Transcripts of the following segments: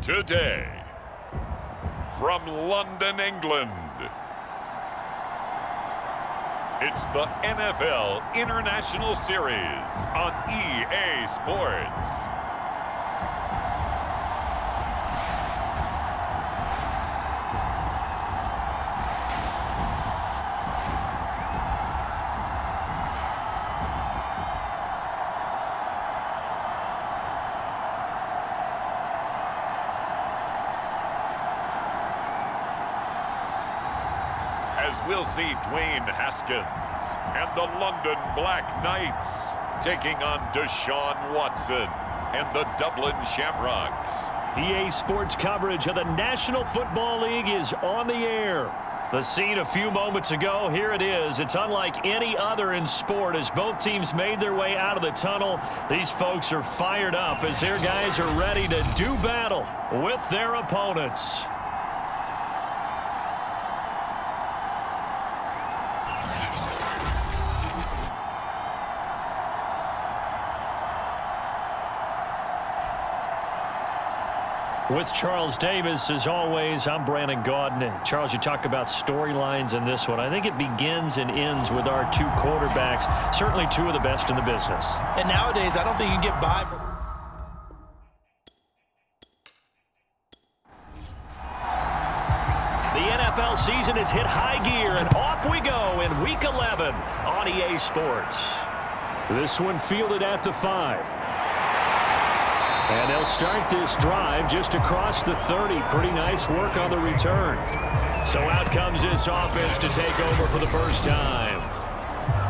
Today, from London, England, it's the NFL International Series on EA Sports. As we'll see Dwayne Haskins and the London Black Knights taking on Deshaun Watson and the Dublin Shamrocks. EA Sports coverage of the National Football League is on the air. The scene a few moments ago, here it is. It's unlike any other in sport as both teams made their way out of the tunnel. These folks are fired up as their guys are ready to do battle with their opponents. With Charles Davis, as always, I'm Brandon Gaudin. Charles, you talk about storylines in this one. I think it begins and ends with our two quarterbacks, certainly two of the best in the business. And nowadays, I don't think you can get by. The NFL season has hit high gear, and off we go in Week 11 on EA Sports. This one fielded at the 5. And they'll start this drive just across the 30. Pretty nice work on the return. So out comes this offense to take over for the first time.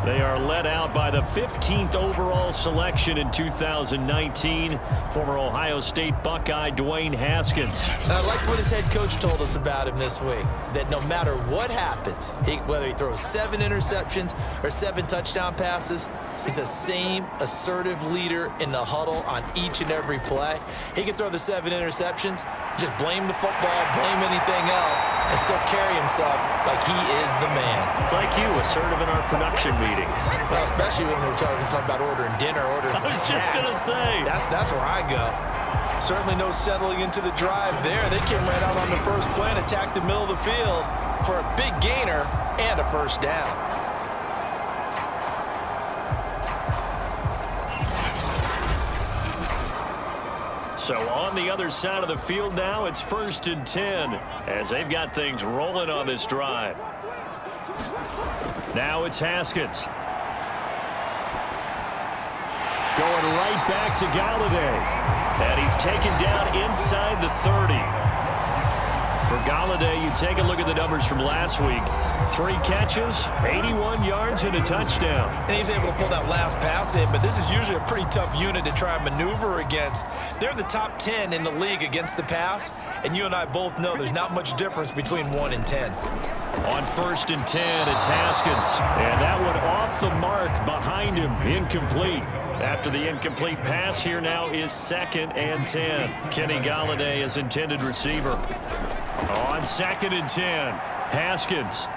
They are led out by the 15th overall selection in 2019. Former Ohio State Buckeye Dwayne Haskins. I liked what his head coach told us about him this week, that no matter what happens, whether he throws 7 interceptions or 7 touchdown passes, he's the same assertive leader in the huddle on each and every play. He can throw the 7 interceptions, just blame the football, blame anything else, and still carry himself like he is the man. It's like you, assertive in our production meetings. Well, especially when we're talking about ordering dinner, ordering some snacks. I was just going to say. That's where I go. Certainly no settling into the drive there. They came right out on the first play and attacked the middle of the field for a big gainer and a first down. So on the other side of the field now, it's 1st and 10 as they've got things rolling on this drive. Now it's Haskins. Going right back to Galladay. And he's taken down inside the 30. For Galladay, you take a look at the numbers from last week. 3 catches, 81 yards, and a touchdown. And he's able to pull that last pass in, but this is usually a pretty tough unit to try and maneuver against. They're in the top 10 in the league against the pass, and you and I both know there's not much difference between 1 and 10. On 1st and 10, it's Haskins. And that one off the mark behind him, incomplete. After the incomplete pass, here now is 2nd and 10. Kenny Galladay is intended receiver. On 2nd and 10, Haskins.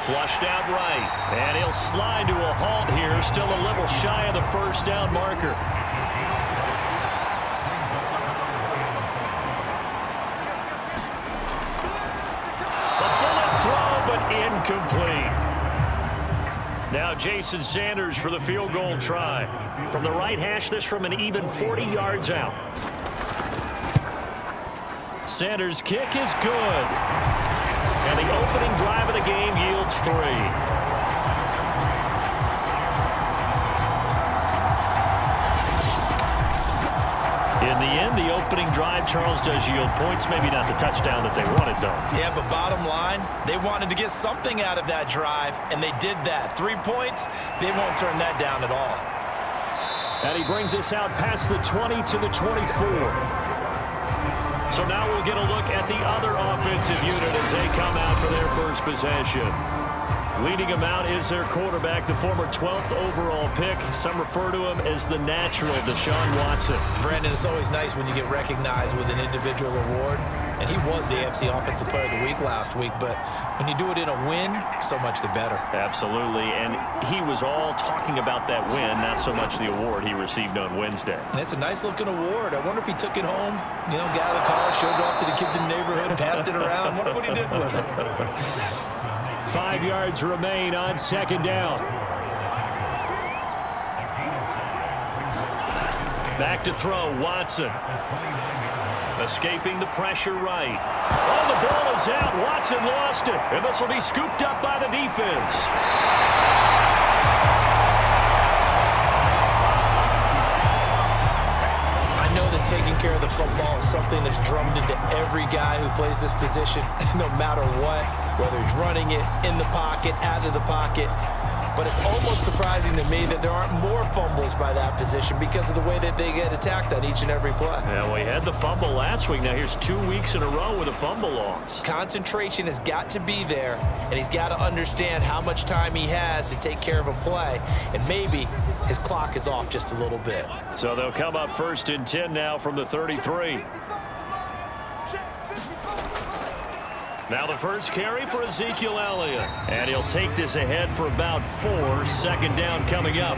Flushed out right, and he'll slide to a halt here, still a little shy of the first down marker. A bullet throw, but incomplete. Now Jason Sanders for the field goal try. From the right hash, this from an even 40 yards out. Sanders' kick is good. And the opening drive of the game yields 3. In the end, the opening drive, Charles, does yield points. Maybe not the touchdown that they wanted, though. Yeah, but bottom line, they wanted to get something out of that drive, and they did that. 3 points, they won't turn that down at all. And he brings us out past the 20 to the 24. So now we'll get a look at the other offensive unit as they come out for their first possession. Leading him out is their quarterback, the former 12th overall pick. Some refer to him as the natural, Deshaun Watson. Brandon, it's always nice when you get recognized with an individual award. And he was the AFC Offensive Player of the Week last week. But when you do it in a win, so much the better. Absolutely. And he was all talking about that win, not so much the award he received on Wednesday. It's a nice-looking award. I wonder if he took it home, you know, got out of the car, showed it off to the kids in the neighborhood, passed it around. I wonder what he did with it. 5 yards remain on second down. Back to throw, Watson. Escaping the pressure right. Oh, the ball is out. Watson lost it. And this will be scooped up by the defense. I know that taking care of the football is something that's drummed into every guy who plays this position, no matter what, whether he's running it, in the pocket, out of the pocket. But it's almost surprising to me that there aren't more fumbles by that position because of the way that they get attacked on each and every play. Yeah, we had the fumble last week. Now here's 2 weeks in a row with a fumble loss. Concentration has got to be there, and he's got to understand how much time he has to take care of a play, and maybe his clock is off just a little bit. So they'll come up 1st and 10 now from the 33. Now the first carry for Ezekiel Elliott. And he'll take this ahead for about 4. Second down coming up.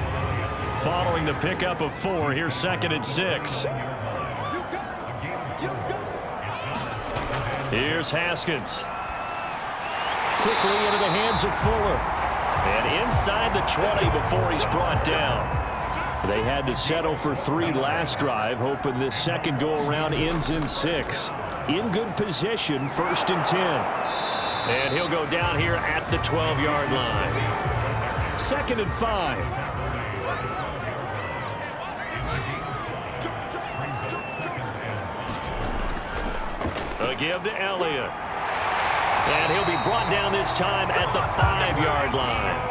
Following the pickup of 4, here's 2nd and 6. Here's Haskins. Quickly into the hands of Fuller. And inside the 20 before he's brought down. They had to settle for 3 last drive, hoping this second go-around ends in 6. In good position, 1st and 10. And he'll go down here at the 12-yard line. 2nd and 5. A give to Elliott. And he'll be brought down this time at the 5-yard line.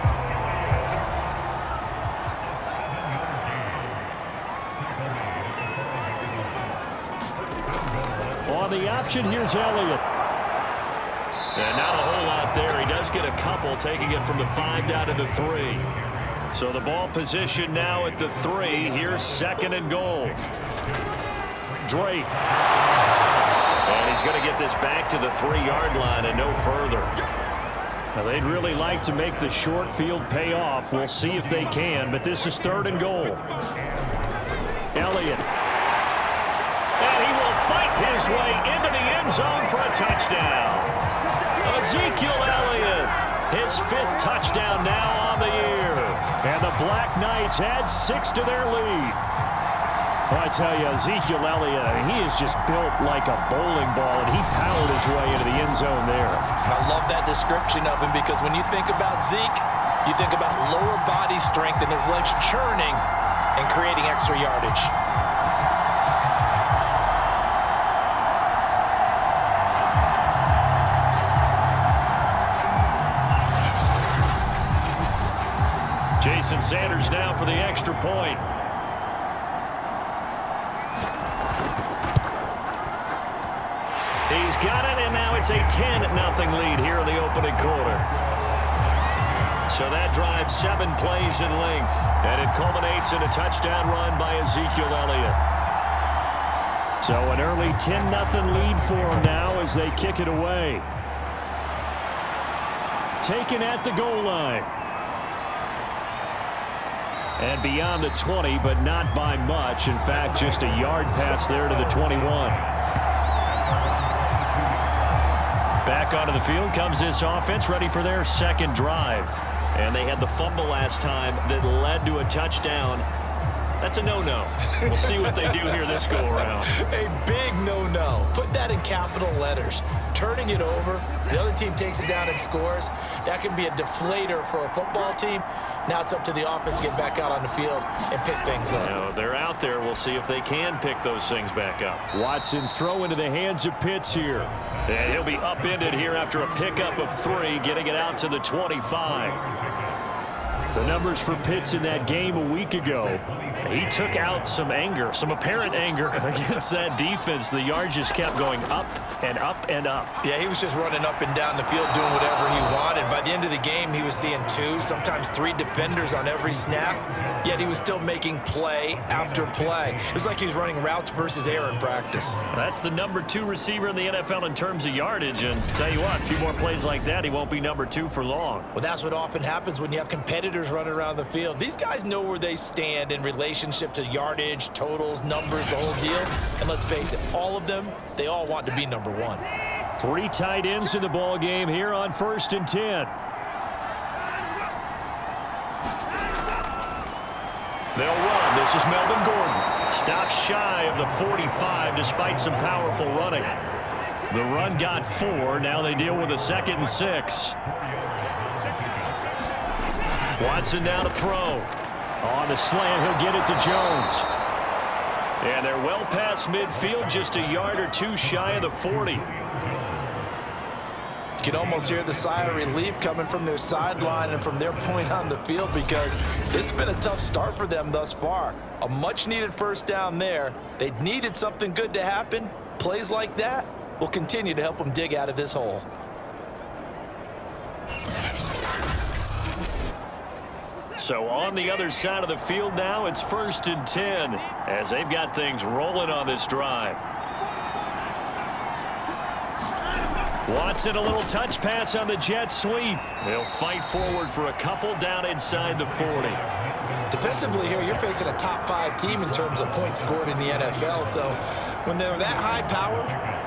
On the option, here's Elliott. And not a whole lot there. He does get a couple, taking it from the 5 down to the 3. So the ball position now at the 3. Here's 2nd and goal. Drake. And he's going to get this back to the 3-yard line and no further. Now they'd really like to make the short field pay off. We'll see if they can, but this is 3rd and goal. Elliott. And he will fight his way into the end zone for a touchdown. Ezekiel Elliott, his 5th touchdown now on the year. And the Black Knights add 6 to their lead. Well, I tell you, Ezekiel Elliott, he is just built like a bowling ball, and he powered his way into the end zone there. I love that description of him because when you think about Zeke, you think about lower body strength and his legs churning and creating extra yardage. Jason Sanders now for the extra point. He's got it, and now it's a 10-0 lead here in the opening quarter. So that drives 7 plays in length, and it culminates in a touchdown run by Ezekiel Elliott. So an early 10-0 lead for him now as they kick it away. Taken at the goal line. And beyond the 20, but not by much. In fact, just a yard pass there to the 21. Back onto the field comes this offense, ready for their second drive. And they had the fumble last time that led to a touchdown. That's a no-no. We'll see what they do here this go-around. A big no-no. Put that in capital letters. Turning it over, the other team takes it down and scores. That can be a deflator for a football team. Now it's up to the offense to get back out on the field and pick things up. No, they're out there. We'll see if they can pick those things back up. Watson's throw into the hands of Pitts here. And he'll be upended here after a pickup of 3, getting it out to the 25. The numbers for Pitts in that game a week ago. He took out some anger, some apparent anger against that defense. The yards just kept going up and up and up. Yeah, he was just running up and down the field doing whatever he wanted. By the end of the game, he was seeing 2, sometimes 3 defenders on every snap, yet he was still making play after play. It was like he was running routes versus air in practice. That's the number 2 receiver in the NFL in terms of yardage, and tell you what, a few more plays like that, he won't be number 2 for long. Well, that's what often happens when you have competitors running around the field. These guys know where they stand in relationship to yardage, totals, numbers, the whole deal. And let's face it, all of them, they all want to be number 1. 3 tight ends in the ball game here on 1st and 10. They'll run. This is Melvin Gordon. Stops shy of the 45 despite some powerful running. The run got 4. Now they deal with a 2nd and 6. Watson now to throw. On the slant, he'll get it to Jones. And they're well past midfield, just a yard or 2 shy of the 40. You can almost hear the sigh of relief coming from their sideline and from their point on the field, because this has been a tough start for them thus far. A much-needed first down there. They needed something good to happen. Plays like that will continue to help them dig out of this hole. So on the other side of the field now, it's 1st and 10 as they've got things rolling on this drive. Watson, a little touch pass on the jet sweep. They'll fight forward for a couple down inside the 40. Defensively here, you're facing a top 5 team in terms of points scored in the NFL. So when they're that high power,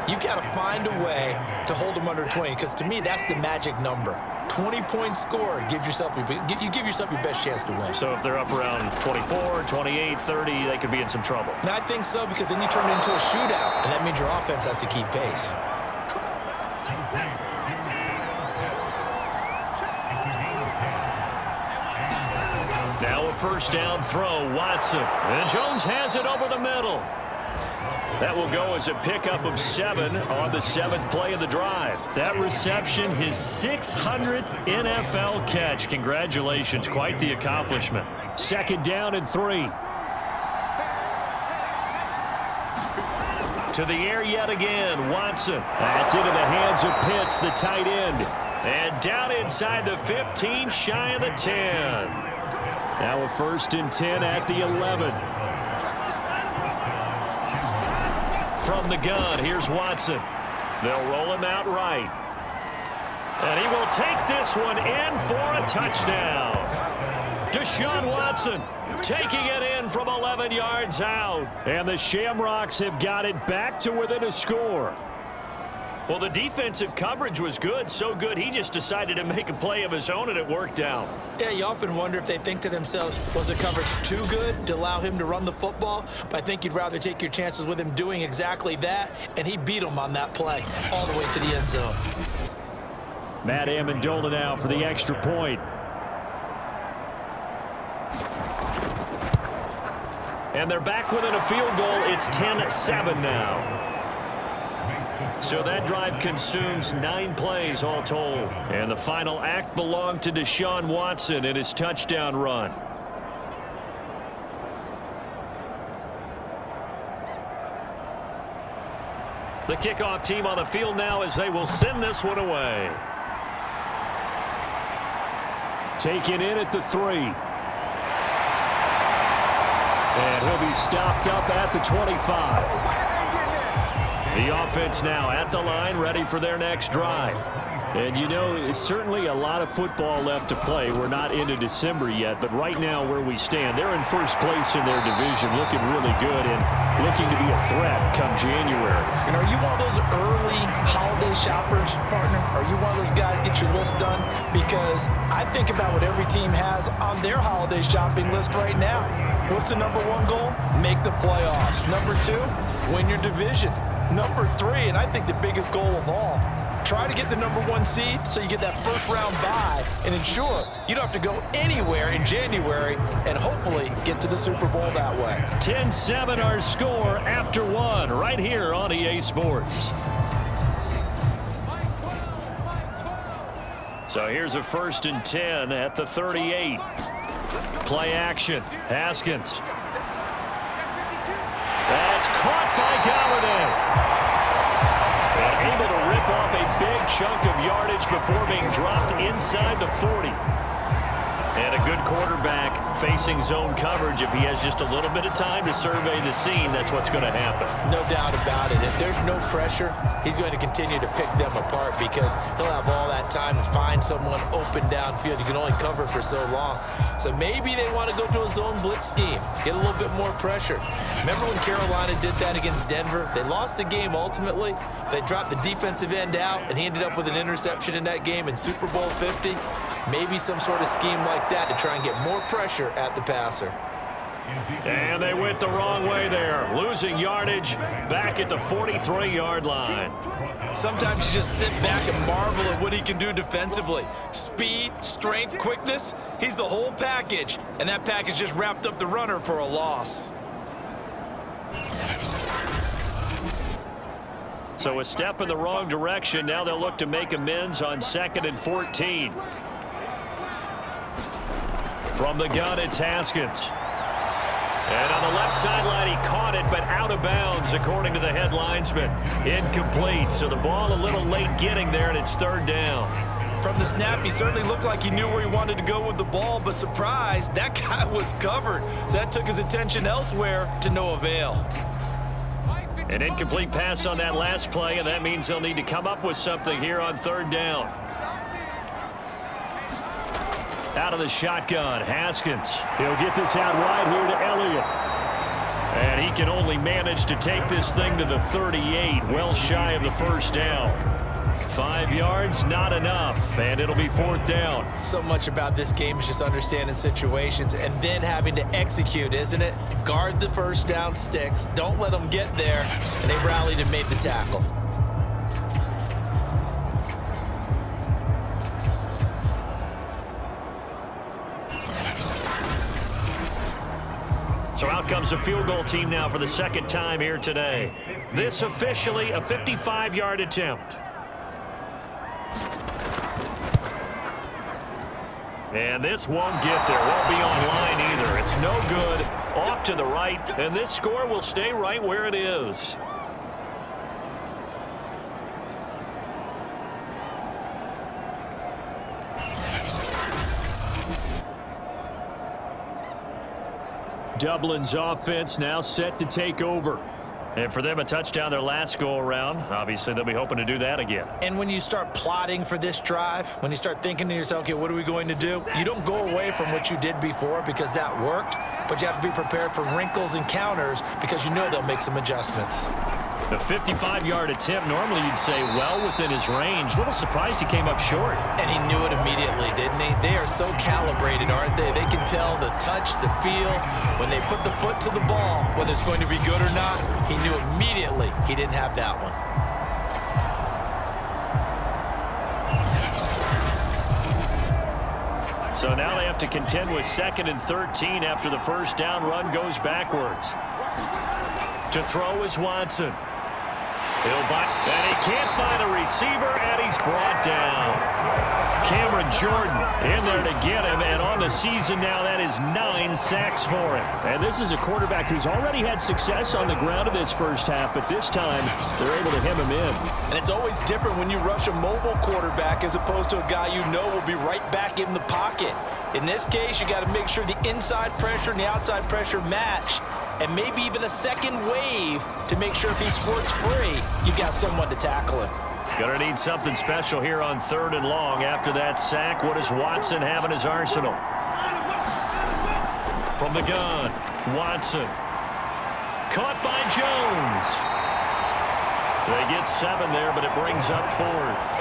you've got to find a way to hold them under 20, because to me, that's the magic number. 20 points scored, you give yourself your best chance to win. So if they're up around 24, 28, 30, they could be in some trouble. And I think so, because then you turn it into a shootout, and that means your offense has to keep pace. Now a first down throw, Watson. And Jones has it over the middle. That will go as a pickup of 7 on the 7th play of the drive. That reception, his 600th NFL catch. Congratulations, quite the accomplishment. 2nd down and 3. To the air yet again, Watson. That's into the hands of Pitts, the tight end. And down inside the 15, shy of the 10. Now a 1st and 10 at the 11. From the gun, here's Watson. They'll roll him out right. And he will take this one in for a touchdown. Deshaun Watson taking it in from 11 yards out. And the Shamrocks have got it back to within a score. Well, the defensive coverage was good, so good he just decided to make a play of his own, and it worked out. Yeah, you often wonder if they think to themselves, was the coverage too good to allow him to run the football? But I think you'd rather take your chances with him doing exactly that, and he beat him on that play all the way to the end zone. Matt Amendola now for the extra point. And they're back within a field goal. It's 10-7 now. So that drive consumes 9 plays all told. And the final act belonged to Deshaun Watson in his touchdown run. The kickoff team on the field now as they will send this one away. Taken in at the 3. And he'll be stopped up at the 25. The offense now at the line, ready for their next drive. And, you know, it's certainly a lot of football left to play. We're not into December yet, but right now where we stand, they're in first place in their division, looking really good and looking to be a threat come January. And are you one of those early holiday shoppers, partner? Are you one of those guys get your list done? Because I think about what every team has on their holiday shopping list right now. What's the number 1 goal? Make the playoffs. Number 2, win your division. Number 3, and I think the biggest goal of all, try to get the number 1 seed so you get that first round bye and ensure you don't have to go anywhere in January and hopefully get to the Super Bowl that way. 10-7 our score after 1 right here on EA Sports. So here's a 1st and 10 at the 38. Play action. Haskins. That's caught by Galladay. And chunk of yardage before being dropped inside the 40. And a good quarterback facing zone coverage. If he has just a little bit of time to survey the scene, that's what's going to happen. No doubt about it. If there's no pressure, he's going to continue to pick them apart because he'll have all that time to find someone open downfield. You can only cover for so long. So maybe they want to go to a zone blitz scheme, get a little bit more pressure. Remember when Carolina did that against Denver? They lost the game ultimately. They dropped the defensive end out, and he ended up with an interception in that game in Super Bowl 50. Maybe some sort of scheme like that to try and get more pressure at the passer. And they went the wrong way there, losing yardage back at the 43-yard line. Sometimes you just sit back and marvel at what he can do defensively. Speed, strength, quickness, he's the whole package. And that package just wrapped up the runner for a loss. So a step in the wrong direction. Now they'll look to make amends on 2nd and 14. From the gun, it's Haskins. And on the left sideline, he caught it, but out of bounds, according to the head linesman. Incomplete, so the ball a little late getting there, and it's 3rd down. From the snap, he certainly looked like he knew where he wanted to go with the ball, but surprise, that guy was covered. So that took his attention elsewhere to no avail. An incomplete pass on that last play, and that means they'll need to come up with something here on 3rd down. Out of the shotgun, Haskins. He'll get this out wide here to Elliott. And he can only manage to take this thing to the 38, well shy of the 1st down. 5 yards, not enough, and it'll be 4th down. So much about this game is just understanding situations and then having to execute, isn't it? Guard the 1st down sticks, don't let them get there, and they rallied and made the tackle. So out comes a field goal team now for the 2nd time here today. This officially a 55-yard attempt. And this won't get there. Won't be on line either. It's no good. Off to the right. And this score will stay right where it is. Dublin's offense now set to take over. And for them, a touchdown their last go-around. Obviously, they'll be hoping to do that again. And when you start plotting for this drive, when you start thinking to yourself, okay, what are we going to do? You don't go away from what you did before because that worked, but you have to be prepared for wrinkles and counters because you know they'll make some adjustments. The 55-yard attempt, normally you'd say well within his range. A little surprised he came up short. And he knew it immediately, didn't he? They are so calibrated, aren't they? They can tell the touch, the feel. When they put the foot to the ball, whether it's going to be good or not, he knew immediately he didn't have that one. So now they have to contend with 2nd and 13 after the 1st down run goes backwards. To throw is Watson. He'll buy, and he can't find a receiver, and he's brought down. Cameron Jordan in there to get him, and on the season now, that is 9 sacks for him. And this is a quarterback who's already had success on the ground in this 1st half, but this time they're able to hem him in. And it's always different when you rush a mobile quarterback as opposed to a guy you know will be right back in the pocket. In this case, you got to make sure the inside pressure and the outside pressure match, and maybe even a second wave to make sure if he squirts free, you got someone to tackle him. Gonna need something special here on 3rd and long. After that sack, what does Watson have in his arsenal? From the gun, Watson. Caught by Jones. They get 7 there, but it brings up 4th.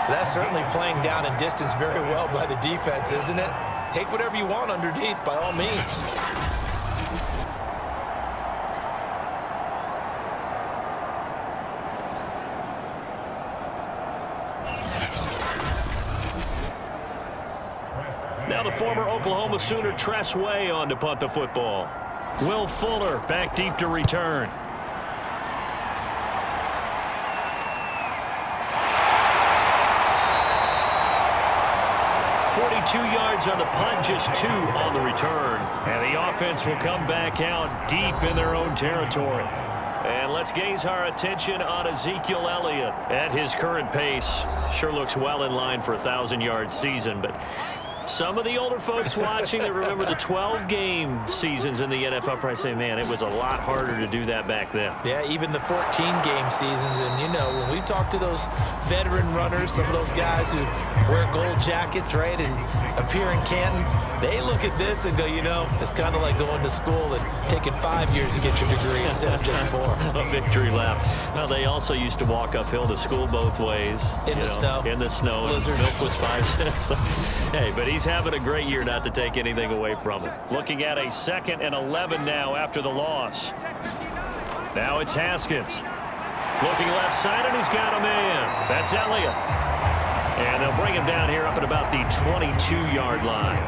That's certainly playing down and distance very well by the defense, isn't it? Take whatever you want underneath, by all means. Now the former Oklahoma Sooner Tress Way on to punt the football. Will Fuller back deep to return. Two yards on the punt, just 2 on the return. And the offense will come back out deep in their own territory. And let's gaze our attention on Ezekiel Elliott. At his current pace, sure looks well in line for a 1,000-yard season, but some of the older folks watching that remember the 12-game seasons in the NFL probably say, man, it was a lot harder to do that back then. Yeah, even the 14-game seasons. And, you know, when we talk to those veteran runners, some of those guys who wear gold jackets, right, and appear in Canton, they look at this and go, you know, it's kind of like going to school and taking 5 years to get your degree instead of just 4. A victory lap. Well, they also used to walk uphill to school both ways. In the snow. In the snow. Blizzards. Milk was 5 cents. Hey, but he's having a great year, not to take anything away from him. Looking at a 2nd and 11 now after the loss. Now it's Haskins. Looking left side, and he's got a man. That's Elliott. And they'll bring him down here up at about the 22-yard line.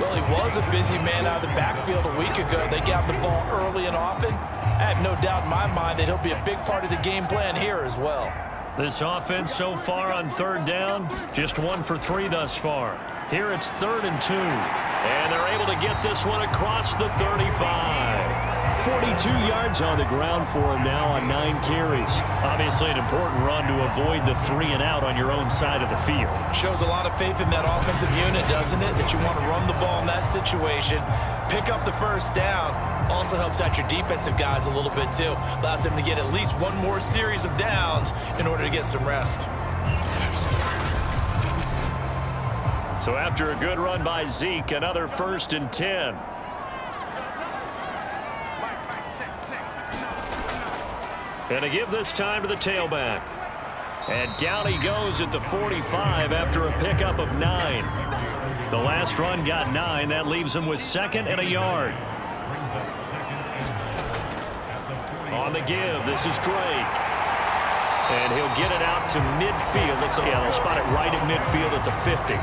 Well, he was a busy man out of the backfield a week ago. They got the ball early and often. I have no doubt in my mind that he'll be a big part of the game plan here as well. This offense so far on 3rd down, just 1 for 3 thus far. Here it's 3rd and 2. And they're able to get this one across the 35. 42 yards on the ground for him now on 9 carries. Obviously an important run to avoid the 3 and out on your own side of the field. Shows a lot of faith in that offensive unit, doesn't it? That you want to run the ball in that situation, pick up the 1st down. Also helps out your defensive guys a little bit too. Allows them to get at least 1 more series of downs in order to get some rest. So after a good run by Zeke, another 1st and 10. And to give this time to the tailback. And down he goes at the 45 after a pickup of 9. The last run got 9. That leaves him with 2nd and a yard. On the give, this is Drake. And he'll get it out to midfield. Yeah, they'll spot it right at midfield at the 50.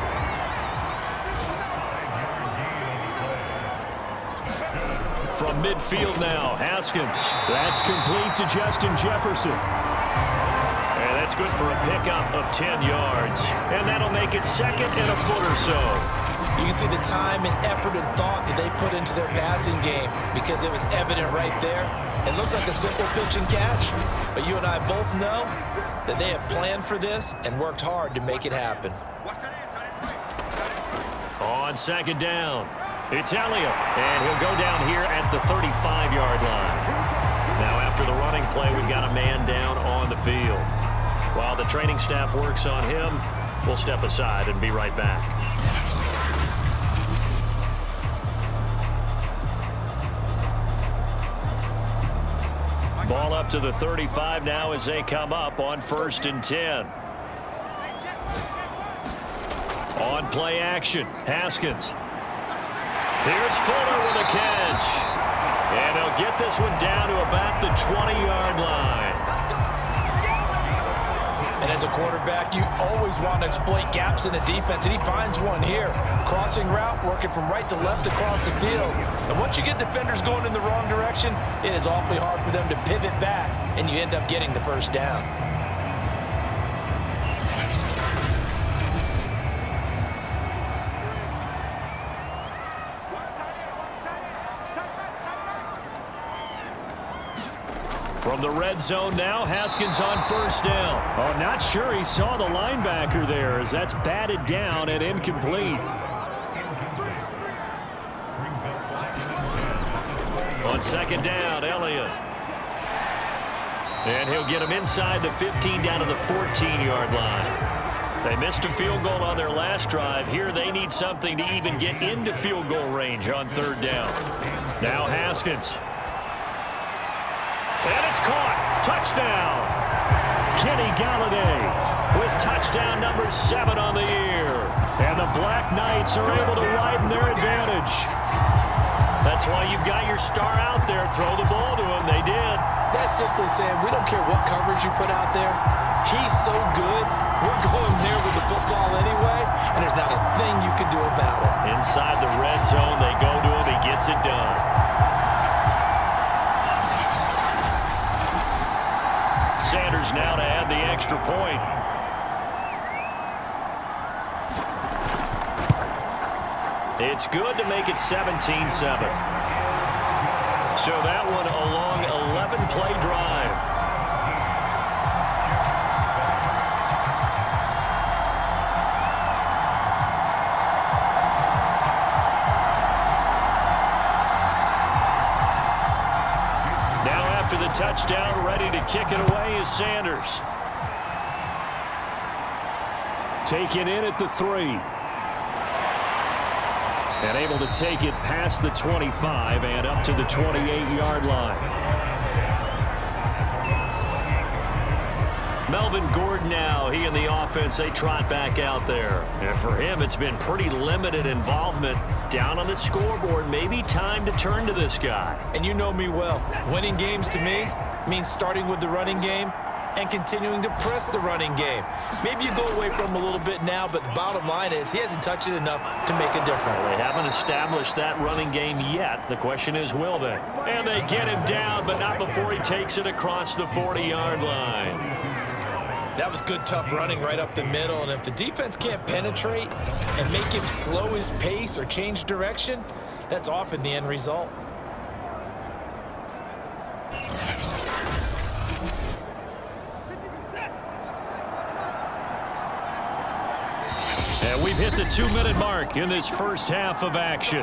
From midfield now, Haskins. That's complete to Justin Jefferson. And that's good for a pickup of 10 yards. And that'll make it 2nd and a foot or so. You can see the time and effort and thought that they put into their passing game because it was evident right there. It looks like a simple pitch and catch, but you and I both know that they have planned for this and worked hard to make it happen. On 2nd down, it's Elliott, and he'll go down here at the 35-yard line. Now after the running play, we've got a man down on the field. While the training staff works on him, we'll step aside and be right back. Ball up to the 35 now as they come up on 1st and 10. On play action, Haskins. Here's Fuller with a catch. And he'll get this one down to about the 20-yard line. And as a quarterback, you always want to exploit gaps in the defense, and he finds one here. Crossing route, working from right to left across the field. And once you get defenders going in the wrong direction, it is awfully hard for them to pivot back, and you end up getting the 1st down. From the red zone now, Haskins on 1st down. Oh, not sure he saw the linebacker there as that's batted down and incomplete. On 2nd down, Elliott. And he'll get him inside the 15 down to the 14-yard line. They missed a field goal on their last drive. Here they need something to even get into field goal range on 3rd down. Now Haskins. And it's caught. Touchdown. Kenny Galladay with touchdown number 7 on the year. And the Black Knights are able to widen their advantage. That's why you've got your star out there. Throw the ball to him. They did. That's simply saying we don't care what coverage you put out there. He's so good. We're going there with the football anyway, and there's not a thing you can do about it. Inside the red zone, they go to him. He gets it done. Sanders now to add the extra point. It's good to make it 17-7. So that one a long 11-play drive. Now after the touchdown, ready to kick it away is Sanders. Taken in at the 3. And able to take it past the 25 and up to the 28-yard line. Melvin Gordon now, he and the offense, they trot back out there. And for him, it's been pretty limited involvement down on the scoreboard. Maybe time to turn to this guy. And you know me well. Winning games to me means starting with the running game and continuing to press the running game. Maybe you go away from him a little bit now, but the bottom line is he hasn't touched it enough to make a difference. They haven't established that running game yet. The question is, will they? And they get him down, but not before he takes it across the 40-yard line. That was good, tough running right up the middle, and if the defense can't penetrate and make him slow his pace or change direction, that's often the end result. And we've hit the 2-minute mark in this first half of action.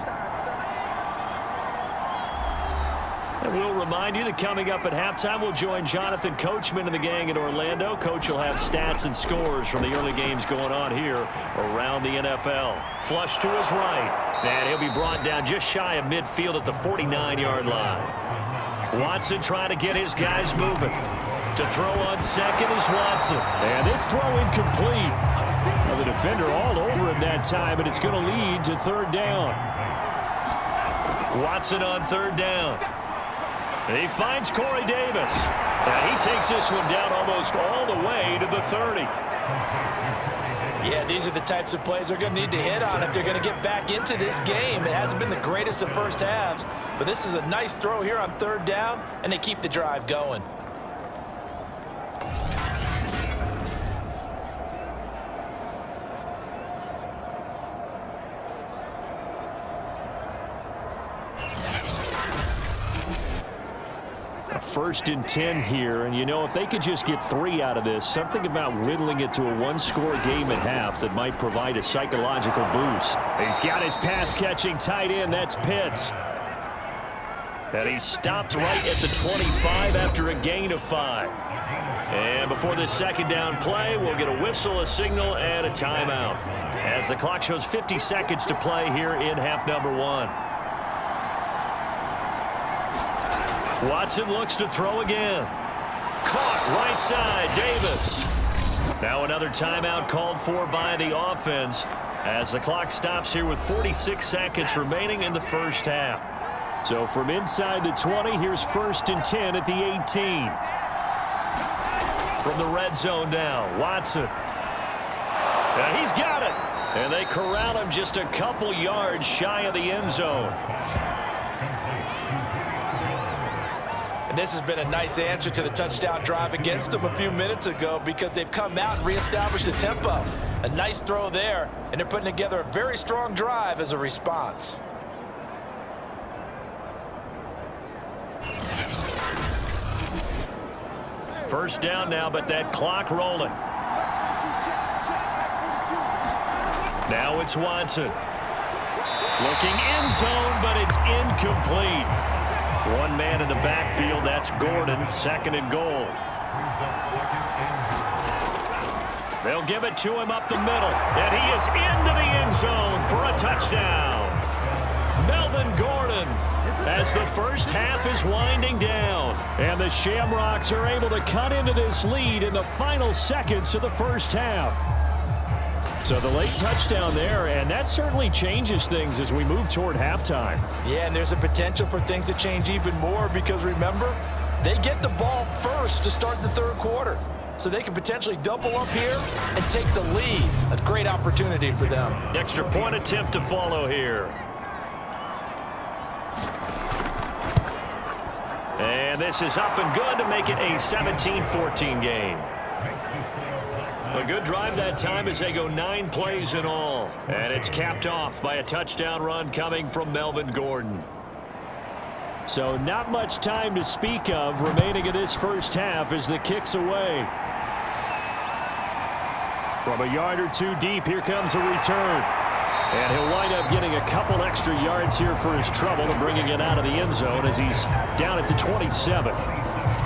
And we'll remind you that coming up at halftime, we'll join Jonathan Coachman and the gang in Orlando. Coach will have stats and scores from the early games going on here around the NFL. Flush to his right, and he'll be brought down just shy of midfield at the 49-yard line. Watson trying to get his guys moving. To throw on second is Watson. And this throw incomplete. Well, the defender all over him that time, and it's going to lead to third down. Watson on third down. And he finds Corey Davis. And he takes this one down almost all the way to the 30. Yeah, these are the types of plays they're going to need to hit on if they're going to get back into this game. It hasn't been the greatest of first halves, but this is a nice throw here on third down, and they keep the drive going. First and 10 here, and you know, if they could just get 3 out of this, something about whittling it to a one-score game at half that might provide a psychological boost. He's got his pass-catching tight end, that's Pitts. And he stopped right at the 25 after a gain of 5. And before this second down play, we'll get a whistle, a signal, and a timeout, as the clock shows 50 seconds to play here in half number 1. Watson looks to throw again. Caught right side, Davis. Now another timeout called for by the offense as the clock stops here with 46 seconds remaining in the first half. So from inside the 20, here's first and 10 at the 18. From the red zone now, Watson. And he's got it. And they corral him just a couple yards shy of the end zone. This has been a nice answer to the touchdown drive against them a few minutes ago because they've come out and reestablished the tempo. A nice throw there, and they're putting together a very strong drive as a response. First down now, but that clock rolling. Now it's Watson. Looking end zone, but it's incomplete. One man in the backfield, that's Gordon, second and goal. They'll give it to him up the middle, and he is into the end zone for a touchdown. Melvin Gordon, as the first half is winding down, and the Shamrocks are able to cut into this lead in the final seconds of the first half. So the late touchdown there, and that certainly changes things as we move toward halftime. Yeah, and there's a potential for things to change even more because, remember, they get the ball first to start the third quarter. So they can potentially double up here and take the lead. A great opportunity for them. Extra point attempt to follow here. And this is up and good to make it a 17-14 game. A good drive that time as they go 9 plays in all. And it's capped off by a touchdown run coming from Melvin Gordon. So not much time to speak of remaining in this first half as the kick's away. From a yard or two deep, here comes a return. And he'll wind up getting a couple extra yards here for his trouble and bringing it out of the end zone as he's down at the 27.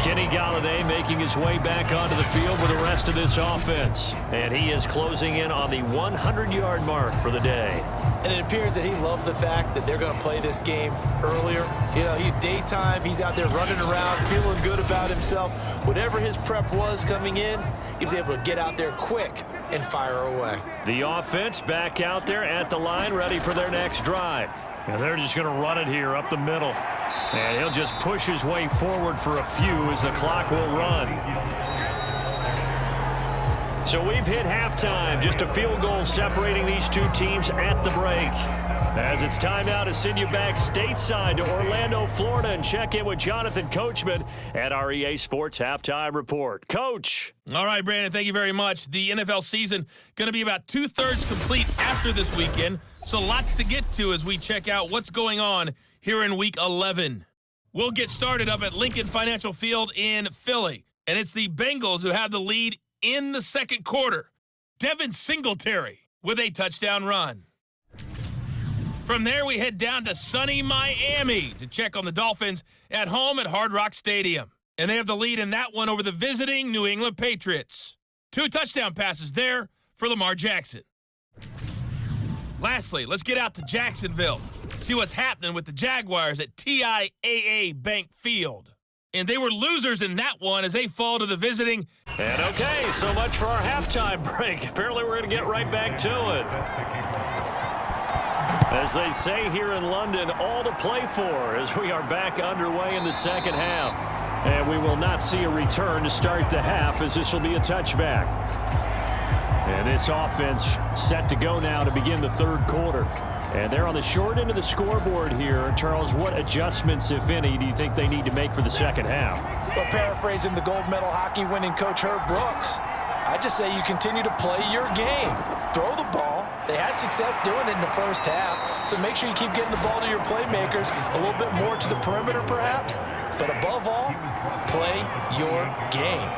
Kenny Golladay making his way back onto the field with the rest of this offense. And he is closing in on the 100-yard mark for the day. And it appears that he loved the fact that they're going to play this game earlier. You know, daytime, he's out there running around, feeling good about himself. Whatever his prep was coming in, he was able to get out there quick and fire away. The offense back out there at the line, ready for their next drive. And they're just going to run it here up the middle. And he'll just push his way forward for a few as the clock will run. So we've hit halftime. Just a field goal separating these two teams at the break. As it's time now to send you back stateside to Orlando, Florida, and check in with Jonathan Coachman at our EA Sports Halftime Report. Coach. All right, Brandon, thank you very much. The NFL season going to be about two-thirds complete after this weekend, so lots to get to as we check out what's going on here in Week 11. We'll get started up at Lincoln Financial Field in Philly, and it's the Bengals who have the lead in the second quarter. Devin Singletary with a touchdown run. From there, we head down to sunny Miami to check on the Dolphins at home at Hard Rock Stadium. And they have the lead in that one over the visiting New England Patriots. 2 touchdown passes there for Lamar Jackson. Lastly, let's get out to Jacksonville. See what's happening with the Jaguars at TIAA Bank Field. And they were losers in that one as they fall to the visiting. And okay, so much for our halftime break. Apparently we're going to get right back to it. As they say here in London, all to play for as we are back underway in the second half. And we will not see a return to start the half as this will be a touchback. And this offense set to go now to begin the third quarter. And they're on the short end of the scoreboard here. Charles, what adjustments, if any, do you think they need to make for the second half? Well, paraphrasing the gold medal hockey winning coach Herb Brooks, I just say you continue to play your game. Throw the ball. They had success doing it in the first half, so make sure you keep getting the ball to your playmakers, a little bit more to the perimeter perhaps, but above all, play your game.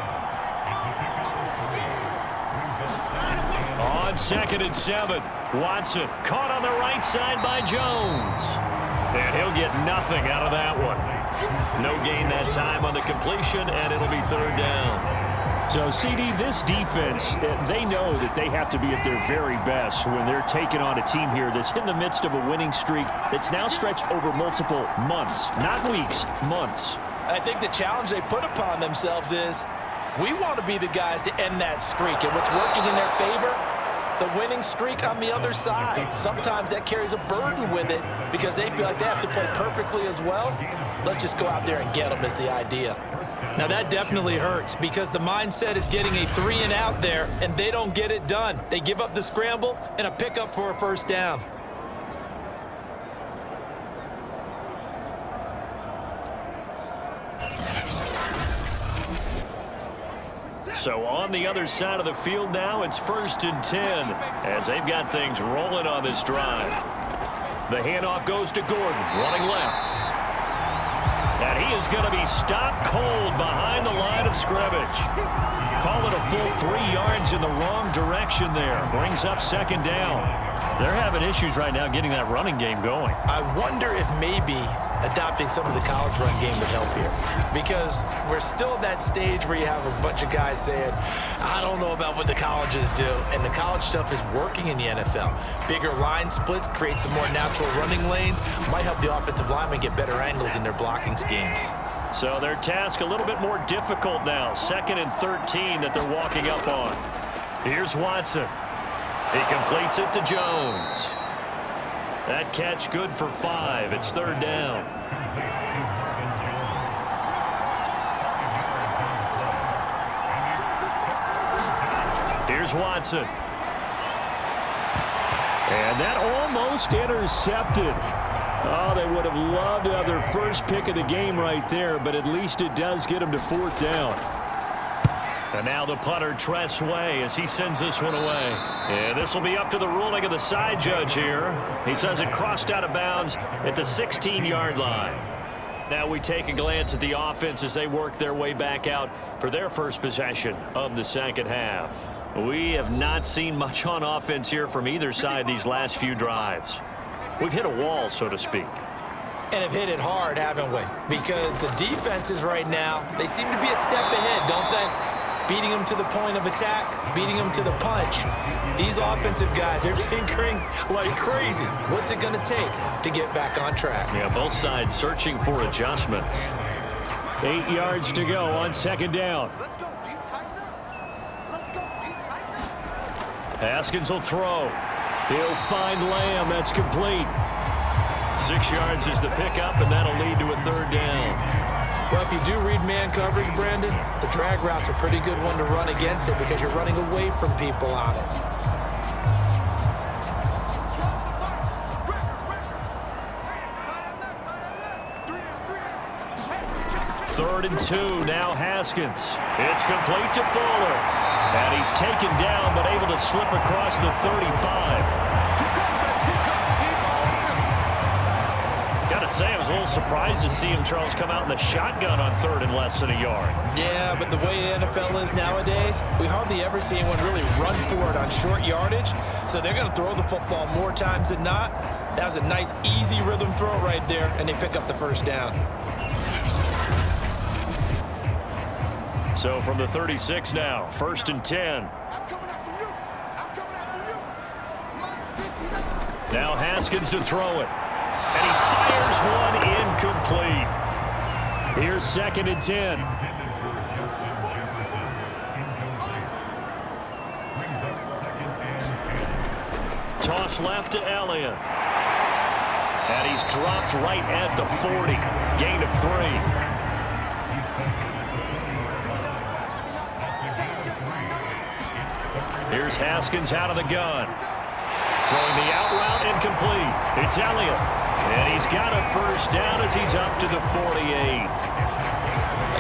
On 2nd and 7, Watson caught on the right side by Jones. And he'll get nothing out of that one. No gain that time on the completion, and it'll be third down. So, CD, this defense, they know that they have to be at their very best when they're taking on a team here that's in the midst of a winning streak that's now stretched over multiple months, not weeks, months. I think the challenge they put upon themselves is we want to be the guys to end that streak, and what's working in their favor, the winning streak on the other side. Sometimes that carries a burden with it because they feel like they have to play perfectly as well. Let's just go out there and get them is the idea. Now that definitely hurts because the mindset is getting a 3 and out there and they don't get it done. They give up the scramble and a pickup for a first down. So on the other side of the field now, it's 1st and 10 as they've got things rolling on this drive. The handoff goes to Gordon, running left. And he is going to be stopped cold behind the line of scrimmage. Call it a full 3 yards in the wrong direction there. Brings up 2nd down. They're having issues right now getting that running game going. I wonder if maybe adopting some of the college run game would help here. Because we're still at that stage where you have a bunch of guys saying, I don't know about what the colleges do. And the college stuff is working in the NFL. Bigger line splits create some more natural running lanes. Might help the offensive linemen get better angles in their blocking schemes. So their task a little bit more difficult now. 2nd and 13 that they're walking up on. Here's Watson. He completes it to Jones. That catch good for 5. It's 3rd down. Here's Watson. And that almost intercepted. Oh, they would have loved to have their first pick of the game right there, but at least it does get them to 4th down. And now the punter, Tress Way, as he sends this one away. And this will be up to the ruling of the side judge here. He says it crossed out of bounds at the 16-yard line. Now we take a glance at the offense as they work their way back out for their first possession of the second half. We have not seen much on offense here from either side these last few drives. We've hit a wall, so to speak. And have hit it hard, haven't we? Because the defenses right now, they seem to be a step ahead, don't they? Beating them to the point of attack, beating them to the punch. These offensive guys, they're tinkering like crazy. What's it going to take to get back on track? Yeah, both sides searching for adjustments. 8 yards to go on second down. Let's go, D. Tighten up. Let's go, D. Tighten up. Haskins will throw. He'll find Lamb. That's complete. 6 yards is the pickup, and that'll lead to a third down. Well, if you do read man coverage, Brandon, the drag route's a pretty good one to run against it because you're running away from people on it. Third and 2, now Haskins. It's complete to Fuller. And he's taken down, but able to slip across the 35. Gotta say, I was a little surprised to see him, Charles, come out in the shotgun on third and less than a yard. Yeah, but the way the NFL is nowadays, we hardly ever see anyone really run for it on short yardage. So they're going to throw the football more times than not. That was a nice, easy rhythm throw right there, and they pick up the first down. So from the 36 now, 1st and 10. Now Haskins to throw it. And he fires one incomplete. Here's 2nd and 10. Toss left to Elliott. And he's dropped right at the 40. Gain of 3. Here's Haskins out of the gun. Throwing the out route incomplete. It's Elliott. And he's got a first down as he's up to the 48.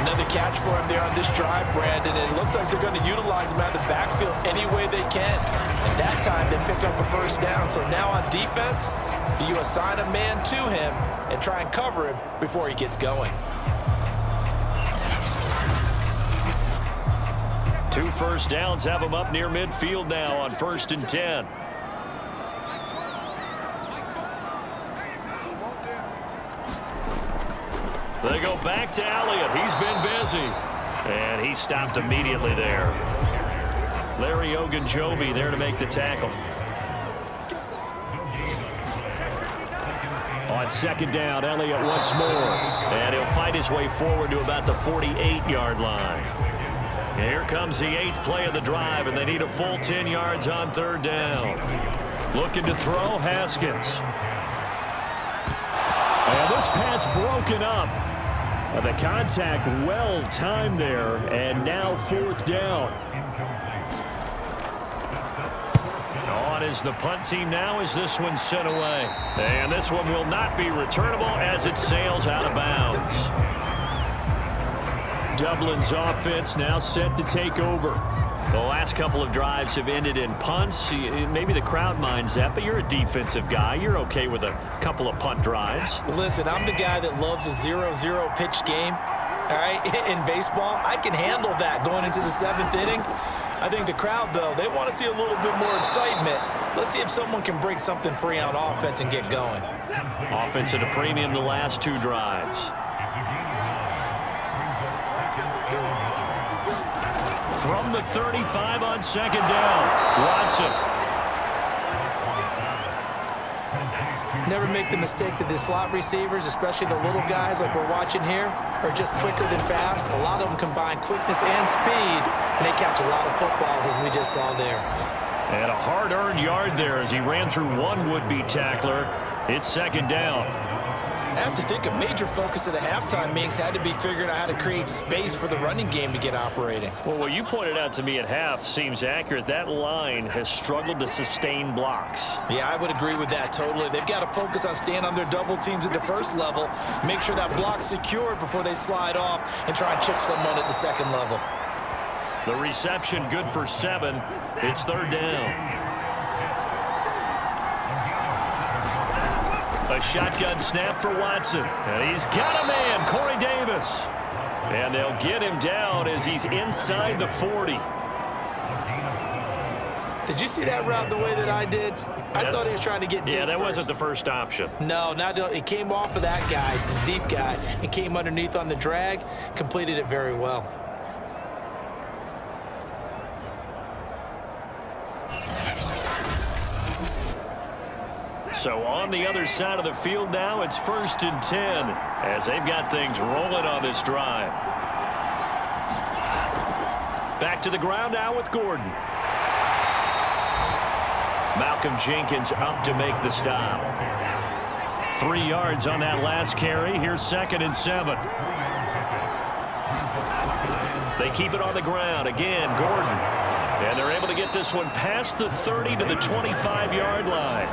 Another catch for him there on this drive, Brandon. And it looks like they're going to utilize him out of the backfield any way they can. And that time they pick up a first down. So now on defense, do you assign a man to him and try and cover him before he gets going? 2 first downs have him up near midfield now on 1st and 10. They go back to Elliott. He's been busy. And he stopped immediately there. Larry Ogunjobi there to make the tackle. On 2nd down, Elliott once more. And he'll fight his way forward to about the 48-yard line. And here comes the 8th play of the drive, and they need a full 10 yards on 3rd down. Looking to throw, Haskins. And this pass broken up. The contact well timed there, and now 4th down. On is the punt team now as this one's sent away. And this one will not be returnable as it sails out of bounds. Dublin's offense now set to take over. The last couple of drives have ended in punts. Maybe the crowd minds that, but you're a defensive guy. You're okay with a couple of punt drives. Listen, I'm the guy that loves a 0-0 pitch game. All right, in baseball, I can handle that going into the 7th inning. I think the crowd, though, they want to see a little bit more excitement. Let's see if someone can break something free on offense and get going. Offense at a premium the last 2 drives. From the 35 on 2nd down, Watson. Never make the mistake that the slot receivers, especially the little guys like we're watching here, are just quicker than fast. A lot of them combine quickness and speed, and they catch a lot of footballs, as we just saw there. And a hard-earned yard there as he ran through one would-be tackler. It's 2nd down. I have to think a major focus of the halftime meetings had to be figuring out how to create space for the running game to get operating. Well, what you pointed out to me at half seems accurate. That line has struggled to sustain blocks. Yeah, I would agree with that totally. They've got to focus on staying on their double teams at the first level, make sure that block's secured before they slide off and try and chip someone at the 2nd level. The reception good for 7. It's 3rd down. A shotgun snap for Watson. And he's got a man, Corey Davis. And they'll get him down as he's inside the 40. Did you see that route the way that I did? I thought he was trying to get deep. Yeah, that first. wasn't the first option. No, it came off of that guy, the deep guy, and came underneath on the drag, completed it very well. So on the other side of the field now, it's 1st and 10 as they've got things rolling on this drive. Back to the ground now with Gordon. Malcolm Jenkins up to make the stop. 3 yards on that last carry. Here's 2nd and 7. They keep it on the ground. Again, Gordon. And they're able to get this one past the 30 to the 25-yard line.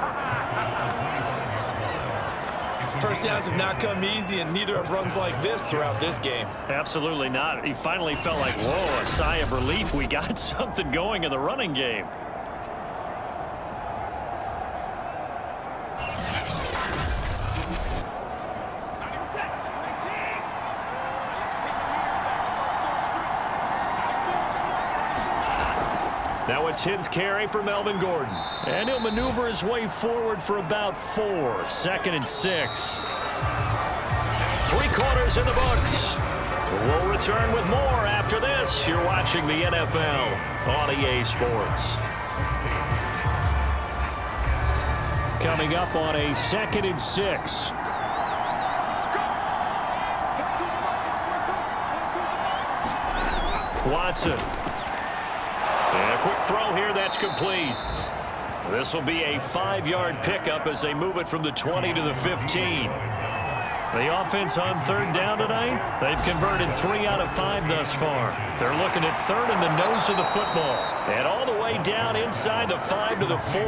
First downs have not come easy, and neither have runs like this throughout this game. Absolutely not. He finally felt like, whoa, a sigh of relief. We got something going in the running game. Now a 10th carry for Melvin Gordon. And he'll maneuver his way forward for about 4. 2nd and 6. 3 quarters in the books. We'll return with more after this. You're watching the NFL on EA Sports. Coming up on a 2nd and 6. Watson. And a quick throw here, that's complete. This will be a 5-yard pickup as they move it from the 20 to the 15. The offense on 3rd down tonight, they've converted 3 out of 5 thus far. They're looking at 3rd in the nose of the football. And all the way down inside the 5 to the 4.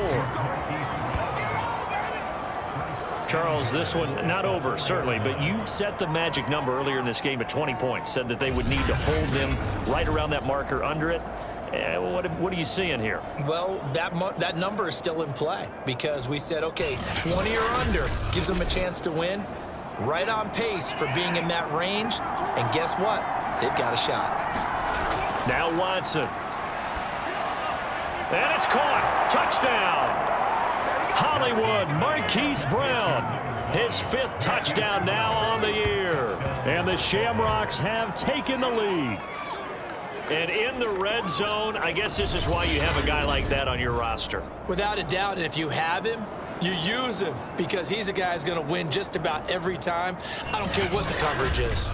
Charles, this one not over, certainly, but you set the magic number earlier in this game at 20 points, said that they would need to hold them right around that marker under it. What are you seeing here? Well, that number is still in play because we said, okay, 20 or under gives them a chance to win. Right on pace for being in that range. And guess what? They've got a shot. Now Watson. And it's caught. Touchdown. Hollywood Marquise Brown. His 5th touchdown now on the year. And the Shamrocks have taken the lead. And in the red zone, I guess this is why you have a guy like that on your roster. Without a doubt, and if you have him, you use him because he's a guy who's going to win just about every time. I don't care what the coverage is.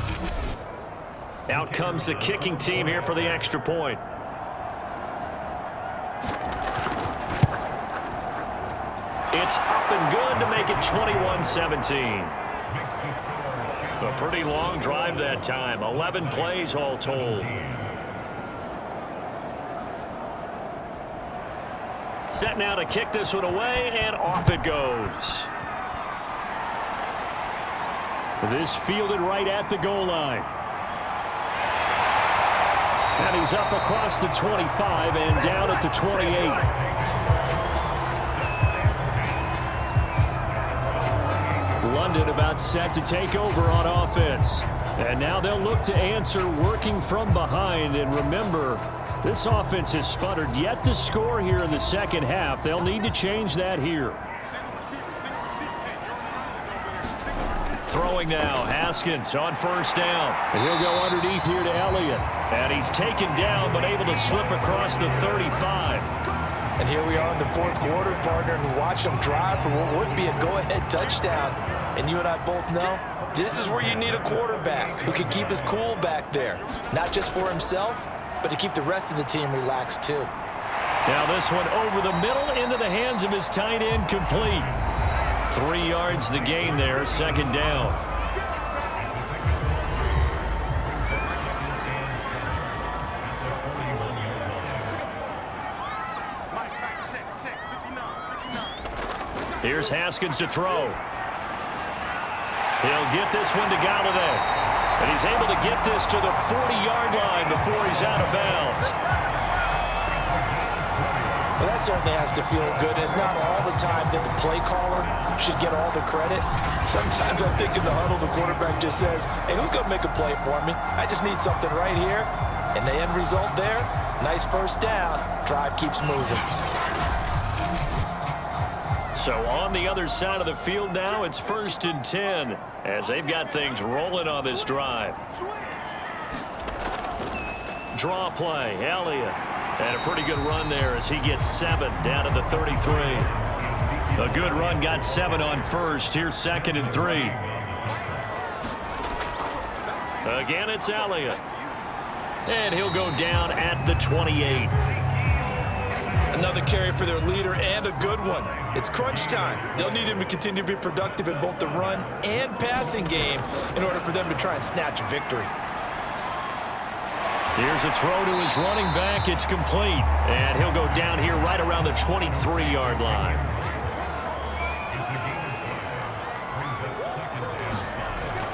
Out comes the kicking team here for the extra point. It's up and good to make it 21-17. A pretty long drive that time. 11 plays all told. Set now to kick this one away, and off it goes. This fielded right at the goal line. And he's up across the 25 and down at the 28. London about set to take over on offense. And now they'll look to answer working from behind. And remember, this offense has sputtered yet to score here in the second half. They'll need to change that here. Throwing now, Haskins on 1st down. And he'll go underneath here to Elliott. And he's taken down but able to slip across the 35. And here we are in the 4th quarter, partner, and watch them drive for what would be a go-ahead touchdown. And you and I both know this is where you need a quarterback who can keep his cool back there. Not just for himself, but to keep the rest of the team relaxed too. Now this one over the middle into the hands of his tight end, complete. 3 yards the gain there, 2nd down. Here's Haskins to throw. He'll get this one to Galladay. And he's able to get this to the 40-yard line before he's out of bounds. Well, that certainly has to feel good. It's not all the time that the play caller should get all the credit. Sometimes I think in the huddle, the quarterback just says, hey, who's going to make a play for me? I just need something right here. And the end result there, nice first down. Drive keeps moving. So on the other side of the field now, it's 1st and 10 as they've got things rolling on this drive. Draw play, Elliott. And a pretty good run there as he gets 7 down to the 33. A good run, got 7 on first. Here's 2nd and 3. Again, it's Elliott. And he'll go down at the 28. Another carry for their leader and a good one. It's crunch time. They'll need him to continue to be productive in both the run and passing game in order for them to try and snatch a victory. Here's a throw to his running back. It's complete. And he'll go down here right around the 23-yard line.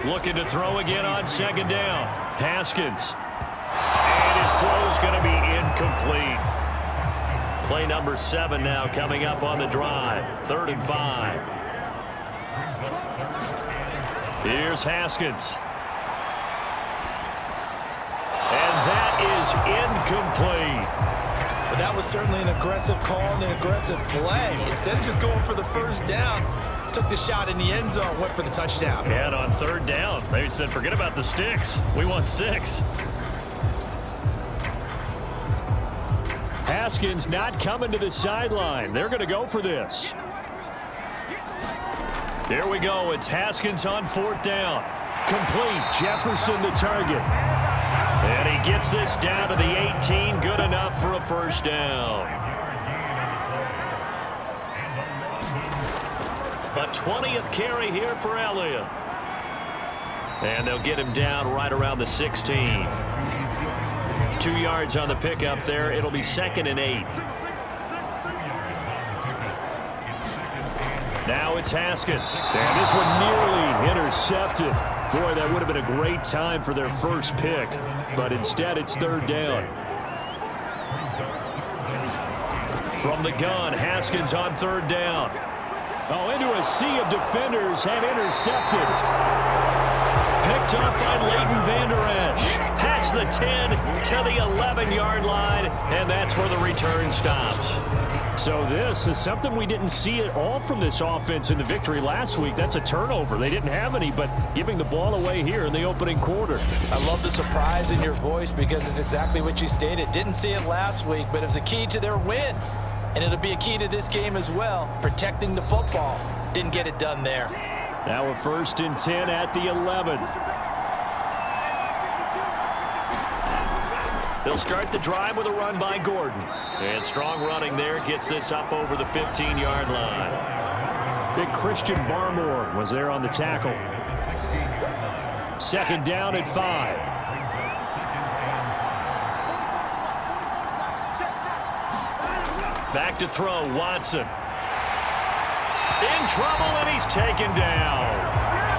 Looking to throw again on 2nd down. Haskins. And his throw's going to be incomplete. Play number 7 now coming up on the drive. 3rd and 5. Here's Haskins. And that is incomplete. But that was certainly an aggressive call and an aggressive play. Instead of just going for the first down, took the shot in the end zone, went for the touchdown. And on 3rd down, they said, forget about the sticks. We want 6. Haskins not coming to the sideline. They're going to go for this. There we go. It's Haskins on 4th down. Complete. Jefferson the target. And he gets this down to the 18. Good enough for a first down. A 20th carry here for Elliott. And they'll get him down right around the 16. 2 yards on the pickup there. It'll be 2nd and 8. Now it's Haskins. And this one nearly intercepted. Boy, that would have been a great time for their first pick. But instead, it's 3rd down. From the gun, Haskins on 3rd down. Oh, into a sea of defenders and intercepted. Picked up by Leighton Vander Esch. Past the 10 to the 11-yard line, and that's where the return stops. So this is something we didn't see at all from this offense in the victory last week. That's a turnover. They didn't have any, but giving the ball away here in the opening quarter. I love the surprise in your voice because it's exactly what you stated. Didn't see it last week, but it was a key to their win. And it'll be a key to this game as well, protecting the football. Didn't get it done there. Now a 1st and 10 at the 11. They'll start the drive with a run by Gordon. And strong running there gets this up over the 15-yard line. Big Christian Barmore was there on the tackle. 2nd down at 5. Back to throw, Watson. In trouble, and he's taken down.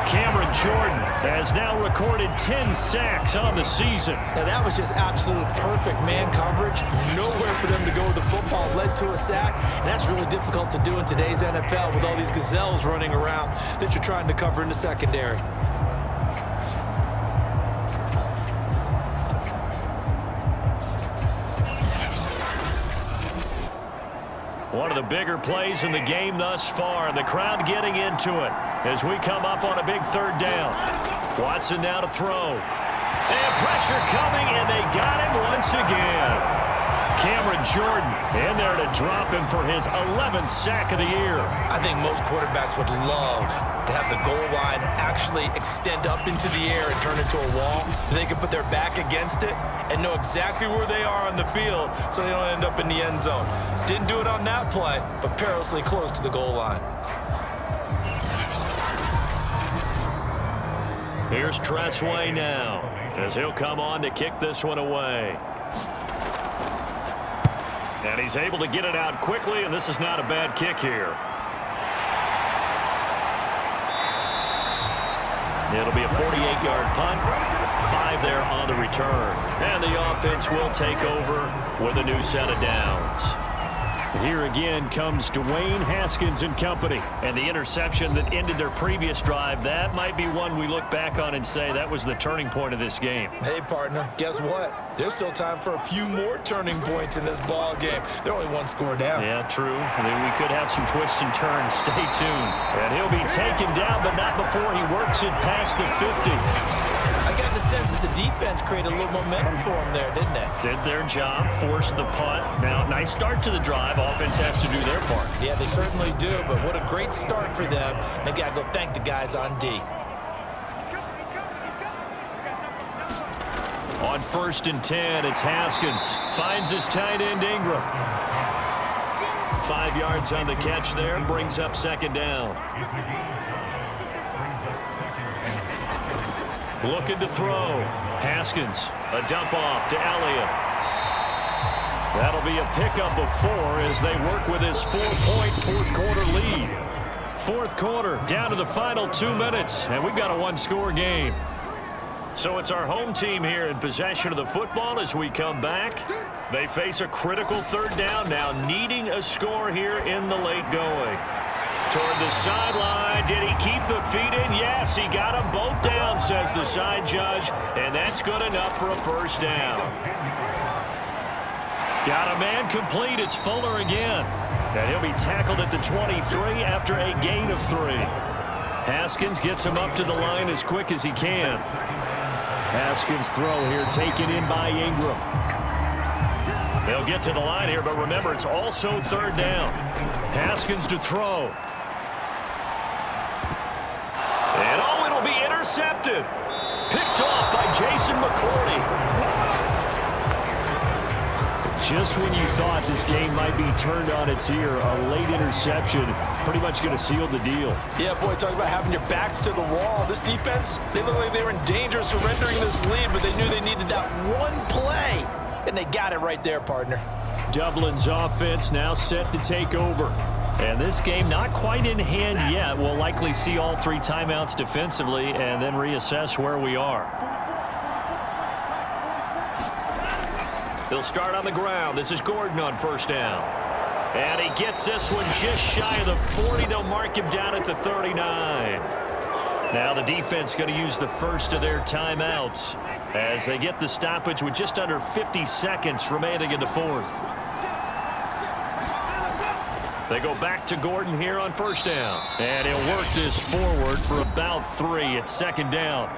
Cameron Jordan has now recorded 10 sacks on the season. Now that was just absolute perfect man coverage. Nowhere for them to go with the football, led to a sack. And that's really difficult to do in today's NFL with all these gazelles running around that you're trying to cover in the secondary. One of the bigger plays in the game thus far, and the crowd getting into it as we come up on a big 3rd down. Watson now to throw. And pressure coming, and they got him once again. Cameron Jordan in there to drop him for his 11th sack of the year. I think most quarterbacks would love to have the goal line actually extend up into the air and turn into a wall. They can put their back against it and know exactly where they are on the field so they don't end up in the end zone. Didn't do it on that play, but perilously close to the goal line. Here's Tressway now as he'll come on to kick this one away. And he's able to get it out quickly, and this is not a bad kick here. It'll be a 48-yard punt, 5 there on the return. And the offense will take over with a new set of downs. Here again comes Dwayne Haskins and company. And the interception that ended their previous drive, that might be one we look back on and say that was the turning point of this game. Hey, partner, guess what? There's still time for a few more turning points in this ball game. They're only one score down. Yeah, true. And then we could have some twists and turns. Stay tuned. And he'll be taken down, but not before he works it past the 50. I got the sense that the defense created a little momentum for them there, didn't it? Did their job, forced the punt. Now, nice start to the drive. Offense has to do their part. Yeah, they certainly do, but what a great start for them. They got to go thank the guys on D. On 1st and 10, it's Haskins. Finds his tight end, Ingram. 5 yards on the catch there. Brings up 2nd down. Looking to throw. Haskins. A dump off to Elliott. That'll be a pickup of 4 as they work with his 4-point fourth-quarter lead. Fourth quarter, down to the final 2 minutes, and we've got a one-score game. So it's our home team here in possession of the football as we come back. They face a critical 3rd down now, needing a score here in the late going. Toward the sideline. Did he keep the feet in? Yes, he got them both down, says the side judge, and that's good enough for a 1st down. Got a man complete. It's Fuller again. And he'll be tackled at the 23 after a gain of 3. Haskins gets him up to the line as quick as he can. Haskins' throw here taken in by Ingram. They'll get to the line here, but remember, it's also 3rd down. Haskins to throw. And oh, it'll be intercepted. Picked off by Jason McCourty. Just when you thought this game might be turned on its ear, a late interception pretty much going to seal the deal. Yeah, boy, talk about having your backs to the wall. This defense, they look like they were in danger of surrendering this lead, but they knew they needed that one play, and they got it right there, partner. Dublin's offense now set to take over. And this game not quite in hand yet. We'll likely see all 3 timeouts defensively and then reassess where we are. They'll start on the ground. This is Gordon on 1st down. And he gets this one just shy of the 40. They'll mark him down at the 39. Now the defense going to use the first of their timeouts as they get the stoppage with just under 50 seconds remaining in the 4th. They go back to Gordon here on 1st down. And he'll work this forward for about 3 at 2nd down.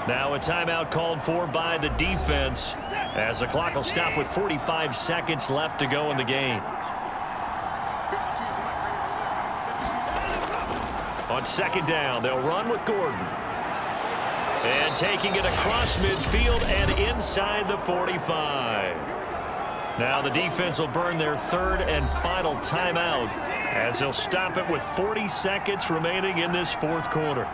Now a timeout called for by the defense as the clock will stop with 45 seconds left to go in the game. On 2nd down, they'll run with Gordon. And taking it across midfield and inside the 45. Now the defense will burn their 3rd and final timeout as they'll stop it with 40 seconds remaining in this 4th quarter.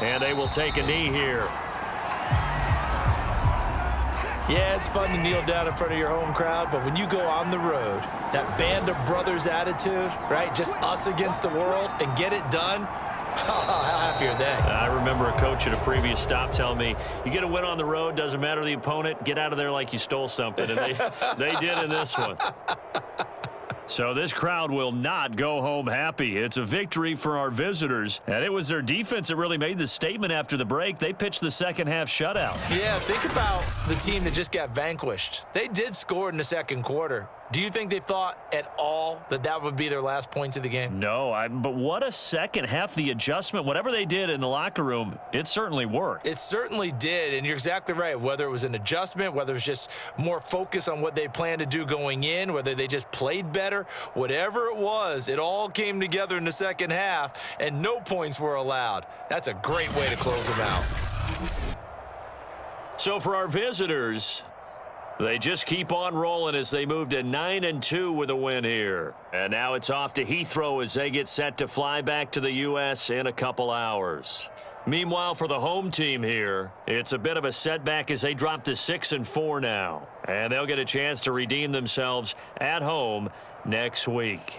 And they will take a knee here. Yeah, it's fun to kneel down in front of your home crowd, but when you go on the road, that band of brothers attitude, right? Just us against the world and get it done. How happy are they? I remember a coach at a previous stop telling me, you get a win on the road, doesn't matter the opponent, get out of there like you stole something. And they did in this one. So this crowd will not go home happy. It's a victory for our visitors, and it was their defense that really made the statement after the break. They pitched the second-half shutout. Yeah, think about the team that just got vanquished. They did score in the 2nd quarter. Do you think they thought at all that that would be their last points of the game? No, but what a second half. The adjustment, whatever they did in the locker room, it certainly worked. It certainly did, and you're exactly right. Whether it was an adjustment, whether it was just more focus on what they planned to do going in, whether they just played better, whatever it was, it all came together in the 2nd half, and no points were allowed. That's a great way to close them out. So for our visitors, they just keep on rolling as they move to 9-2 with a win here. And now it's off to Heathrow as they get set to fly back to the U.S. in a couple hours. Meanwhile, for the home team here, it's a bit of a setback as they drop to 6-4 now. And they'll get a chance to redeem themselves at home next week.